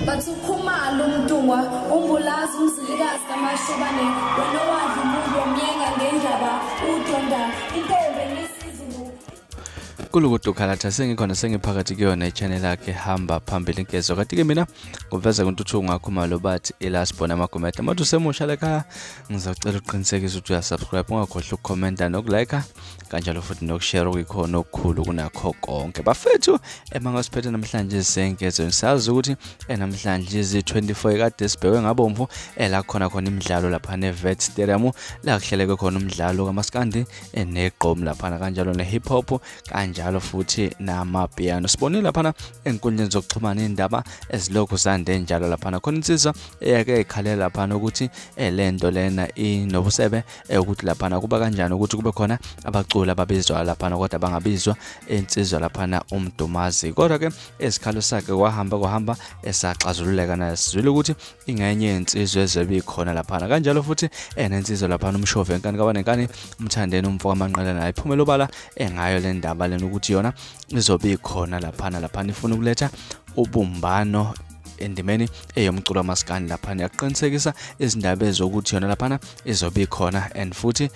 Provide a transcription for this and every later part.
bathukhumala umntungwa umbulazi umzilikazi kamashobane wena wadla umuntu womyenga ngendaba udonda intombe nesizulu Kulukudukhalatha sengikhona sengiphakathi kuyona ichannel yakhe hamba phambili inkezo kanti ke mina nguveza kuntuthu ngakhuma lo bathi elasibona amagometa amathi usemusha lekha ngizocela uqinisekise ukuthi uyasubscribe ungakhohlwa ukucomment nokulike kanjalo futhi nokushare ukukhona okukhulu kunakho konke bafethu emangasiphethe namhlanje senkezo siyazi ukuthi namhlanje izi24 kade sibhekwe ngabomvu la khona imidlalo lapha neVet Stadium la kuhleleke khona umdlalo kaMaskandi neGqom lapha kanjalo neHip Hop kanjalo futhi namapiano sibonile lapha enkundleni zokuxhumana indaba ezilokhu sande njalo lapha khona insizwa eyake ekhalela lapha ukuthi lento lena inobusebe ukuthi lapha kuba kanjani ukuthi kube khona abaculi ababizwa lapha kodwa bangabizwa insizwa lapha uMdumazi kodwa ke esikhalo sakhe kwahamba esaxazululeka naye sizwile ukuthi ingenye insizwa ezebikhona lapha kanjalo futhi nensizwa lapha umshove enkani kabanenkani umthandeni umfoko amanqala naye iphumela obala engayo le ndaba lena ukuthi yona izobe ikhona lapha ifuna ukuletha ubumbano endimeni eyomculo wamaskandi lapha yaqinisekisa izindaba ezokuthi yona lapha izobe ikhona and futhi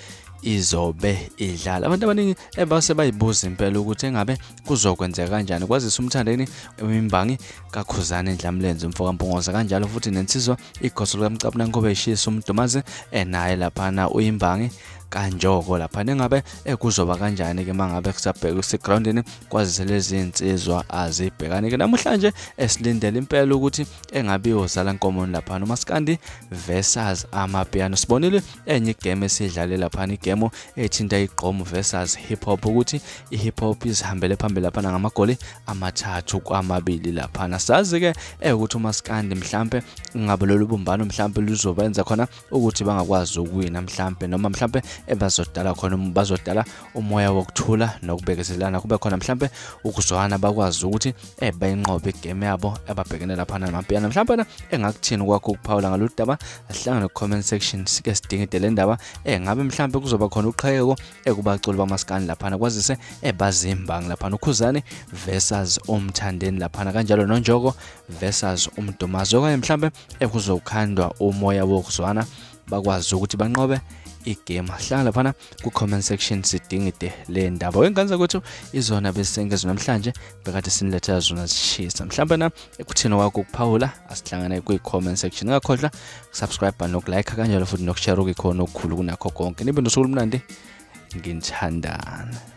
izobe idlala abantu abaningi base bayibuza impela ukuthi engabe kuzokwenzeka kanjani kwazisa umthandeni imbangi kaKhuzani eNdlamlenze umfoko kaMpongoza kanjalo futhi nensizwa iGospel kaMcapuna ngoba eshisa uMdumazi naye lapha uyimbangi kaNjoko lapha nengabe kuzoba kanjani ke mangabe kusabheka usegroundini kwazise lezi insizwa azibhekani ke namhlanje esilindele impela ukuthi engabe iyozala nkomoni lapha noMaskandi versus amapiano sibonile enye igame esidlale lapha igame ethinta iGqom versus Hip Hop ukuthi iHip Hop izihambele phambili lapha ngamagoli amathathu kwamabili lapha sazi ke ukuthi uMaskandi mhlambe ngabe lolu bumbano mhlambe luzobenza khona ukuthi bangakwazi ukuwina mhlambe noma mhlambe bazodala umoya wokuthula nokubekezelana kube khona mhlambe ukuzwana bakwazi ukuthi bayinqobe igame yabo ababhekene lapha namapiano mhlambe engakuthini kwakho ukuphawula ngaludaba asihlangane ku-comment section sike sidingide le ndaba ngabe mhlambe kuzoba khona uqhayeko kubaculi bamaskandi lapha kwazise bazimbangi lapha uKhuzani versus umthandeni lapha kanjalo noNjoko versus uMdumazi okanye mhlambe kuzokhandwa umoya wokuzwana bakwazi ukuthi banqobe igame hlala lapha ku-comment section sidingide le ndaba wenganza ukuthi izona besengezo namhlanje bekade sinilethela zona zishisa mhlawumbe ekuthini kwakho ukuphawula asihlangane kwi-comment section ngakhohlwa subscribe nokulike kanjalo futhi nokushare ukukhona okukhulu kunakho konke nibe nosuku olumnandi nginithandana.